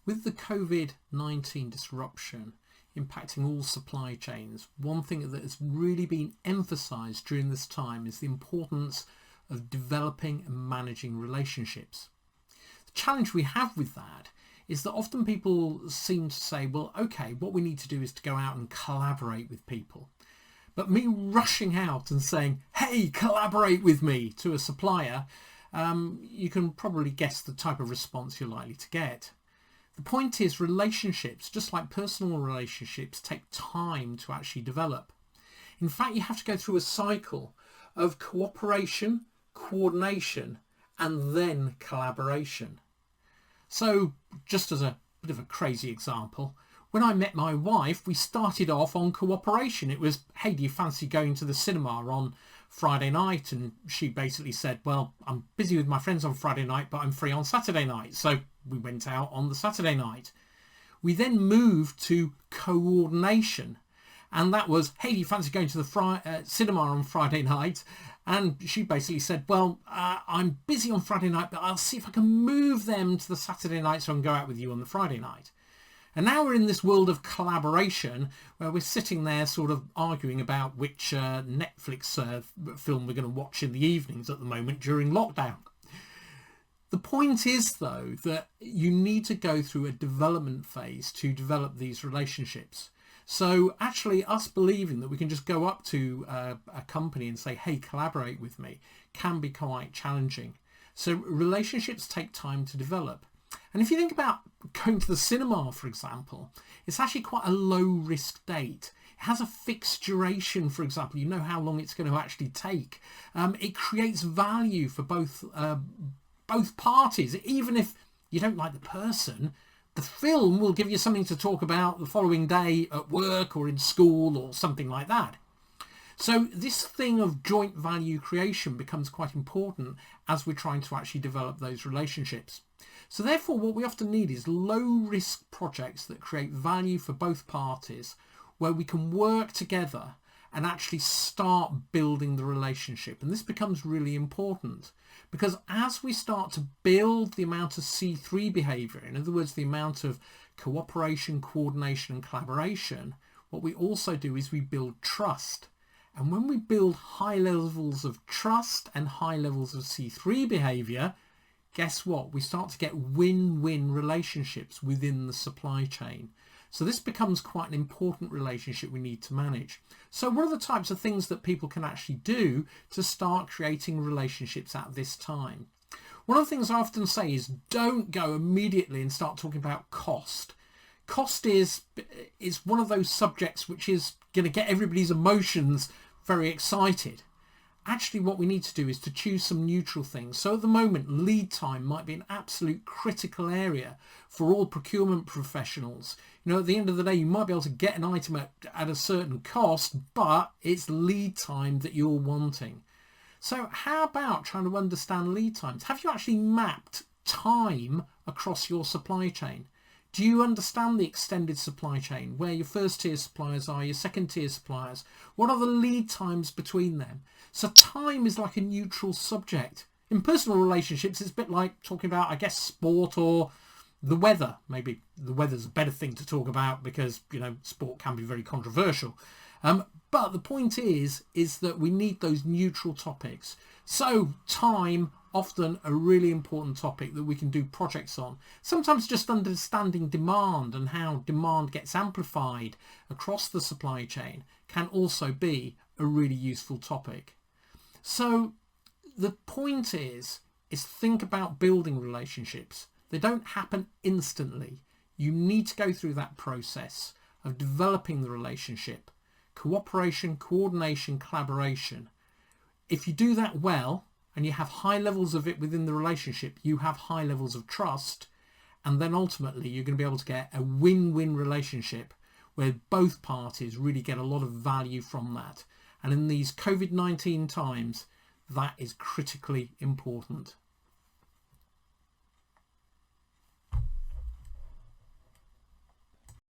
With the COVID-19 disruption impacting all supply chains, one thing that has really been emphasised during this time is the importance of developing and managing relationships. The challenge we have with that is that often people seem to say, well, okay, what we need to do is to go out and collaborate with people. But me rushing out and saying, hey, collaborate with me to a supplier, you can probably guess the type of response you're likely to get. The point is, relationships, just like personal relationships, take time to actually develop. In fact, you have to go through a cycle of cooperation, coordination, and then collaboration. So, just as a bit of a crazy example, when I met my wife, we started off on cooperation. It was, hey, do you fancy going to the cinema on Friday night? And she basically said, well, I'm busy with my friends on Friday night, but I'm free on Saturday night. So we went out on the Saturday night. We then moved to coordination. And that was, hey, do you fancy going to the cinema on Friday night? And she basically said, well, I'm busy on Friday night, but I'll see if I can move them to the Saturday night so I can go out with you on the Friday night. And now we're in this world of collaboration where we're sitting there sort of arguing about which Netflix film we're going to watch in the evenings at the moment during lockdown. The point is, though, that you need to go through a development phase to develop these relationships. So actually us believing that we can just go up to a company and say, hey, collaborate with me, can be quite challenging. So relationships take time to develop. And if you think about going to the cinema, for example, it's actually quite a low risk date. It has a fixed duration, for example. You know how long it's going to actually take. It creates value for both parties. Even if you don't like the person, the film will give you something to talk about the following day at work or in school or something like that. So this thing of joint value creation becomes quite important as we're trying to actually develop those relationships. So therefore, what we often need is low-risk projects that create value for both parties, where we can work together and actually start building the relationship. And this becomes really important because as we start to build the amount of C3 behaviour, in other words, the amount of cooperation, coordination and collaboration, what we also do is we build trust. And when we build high levels of trust and high levels of C3 behaviour, guess what? We start to get win-win relationships within the supply chain. So this becomes quite an important relationship we need to manage. So what are the types of things that people can actually do to start creating relationships at this time? One of the things I often say is don't go immediately and start talking about cost. Cost is one of those subjects which is going to get everybody's emotions very excited. Actually, what we need to do is to choose some neutral things. So at the moment, lead time might be an absolute critical area for all procurement professionals. You know, at the end of the day, you might be able to get an item at a certain cost, but it's lead time that you're wanting. So how about trying to understand lead times? Have you actually mapped time across your supply chain? Do you understand the extended supply chain, where your first tier suppliers are, your second tier suppliers? What are the lead times between them? So time is like a neutral subject. In personal relationships, it's a bit like talking about, I guess, sport or the weather. Maybe the weather's a better thing to talk about because, you know, sport can be very controversial. But the point is that we need those neutral topics. So time, often a really important topic that we can do projects on. Sometimes just understanding demand and how demand gets amplified across the supply chain can also be a really useful topic. So the point is think about building relationships. They don't happen instantly. You need to go through that process of developing the relationship. Cooperation, coordination, collaboration. If you do that well, and you have high levels of it within the relationship, you have high levels of trust, and then ultimately you're going to be able to get a win-win relationship where both parties really get a lot of value from that. And in these COVID-19 times, that is critically important.